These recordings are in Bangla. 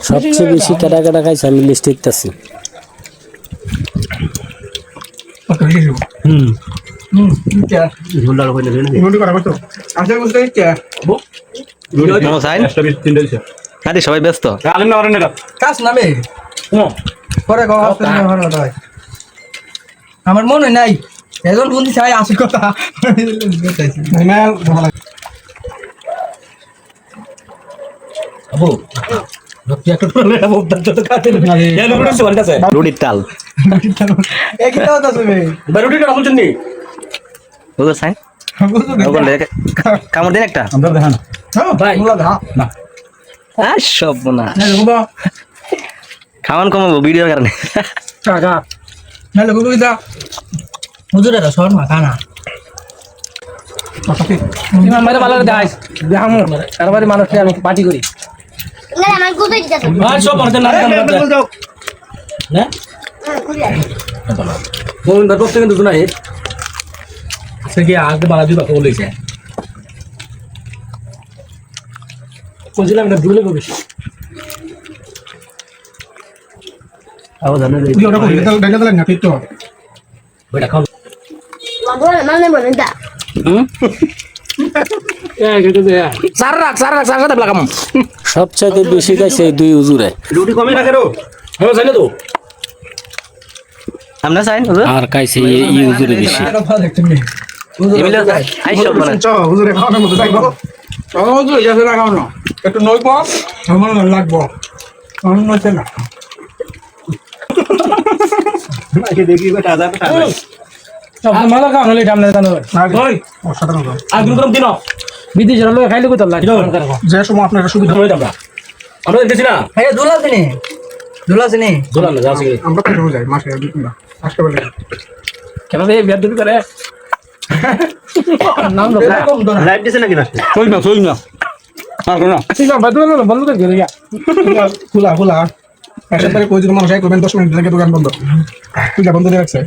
সবচেয়ে বেশি কেডা কেডা খাইছে আমি লিস্ট দেখতেছি। সবাই ব্যস্ত আমার মনে নাই এখন বন্ধু চাই আসল কথা রুটির তাল কামড় দিন একটা সব না খাওয়ান কমাবো ভিডিওর কারণে হুজুরেরা শর্ট মা খানা ভালো তারপরে মানুষকে আমি পার্টি করি সবচাইতে বেশি খাইছে এই দুই হুজুরে। আমরা চাই আর খাইছে এই হুজুরে বেশি। একটু নই আমার লাগবো না যে সময় আপনার সুবিধা আমরা দেখছি না আমরা যাই মাসে আসতে পারি কেন করে নাম লাইভ দিছে নাকি না খোলা খোলা একসাথে কই দিন মানুষ করবেন 10 মিনিট থেকে দোকান বন্ধ পূজা বন্ধ দিয়ে রাখছে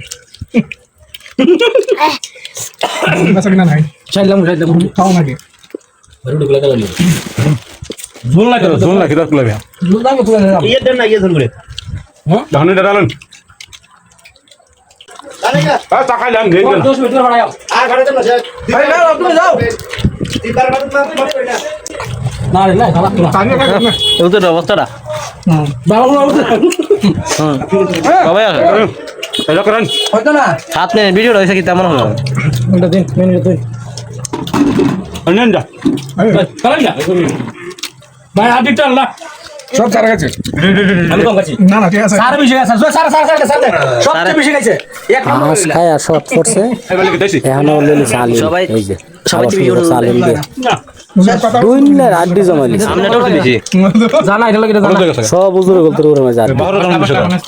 না নাই চাইলাম খাও নাকি জোন লাগে দশ কুলা ইয়ে দেন না ইয়ে ধরে হ্যাঁ ধানে ডালান টাকা লান ঘেন 10 মিনিট বাড়াও আর ঘরে দেন না ভাই না তুমি যাও তিনবার বাদ না না খালা না ওদের অবস্থাটা বাবা অবস্থা সবাই এটা করেন হয়তো না 7 মিনিট ভিডিও রয়েছে কি তেমন হলো এটা দিন মিনিট দিন অনেন যা কারণ না ভাই আদিটা আল্লাহ সব সারা গেছে আমি কম গেছি না না ঠিক আছে সারা বেশি গেছে সারা সবচেয়ে বেশি গেছে এক মাছ খায় আর শর্ট করছে এখন অলরেডি চালি সবাই এই যে সবাই চালি দুইনের আড্ডি জমাইলি আমরা তো বেশি জানা এটা লাগে জানা সব হুজুরে বলতে ওরে মজা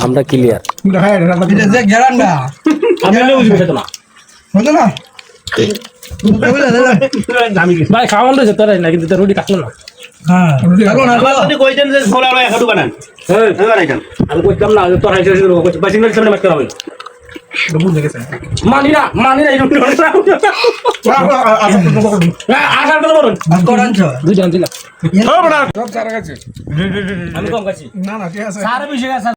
আমরা ক্লিয়ার হ্যাঁ এটা যে গ্যারান্ডা আমি না বুঝি না হতো না ভাই খাওয়াল রয়েছে তোর না কিন্তু রুটি কাটলো না হ্যাঁ রুটি কাটলো না আপনি কইতেন যে ছোলা আর একটা বানান হ্যাঁ বানাইছেন আমি কইতাম না তোর হাইছে বাসিং এর সামনে মারতে হবে বুঝে গেছে মানি না এই রুটি আসার কথা বলুন করানছ দুই জান দিলা সব সারা গেছে আমি কম গেছি না না ঠিক আছে সারা বেশি গেছে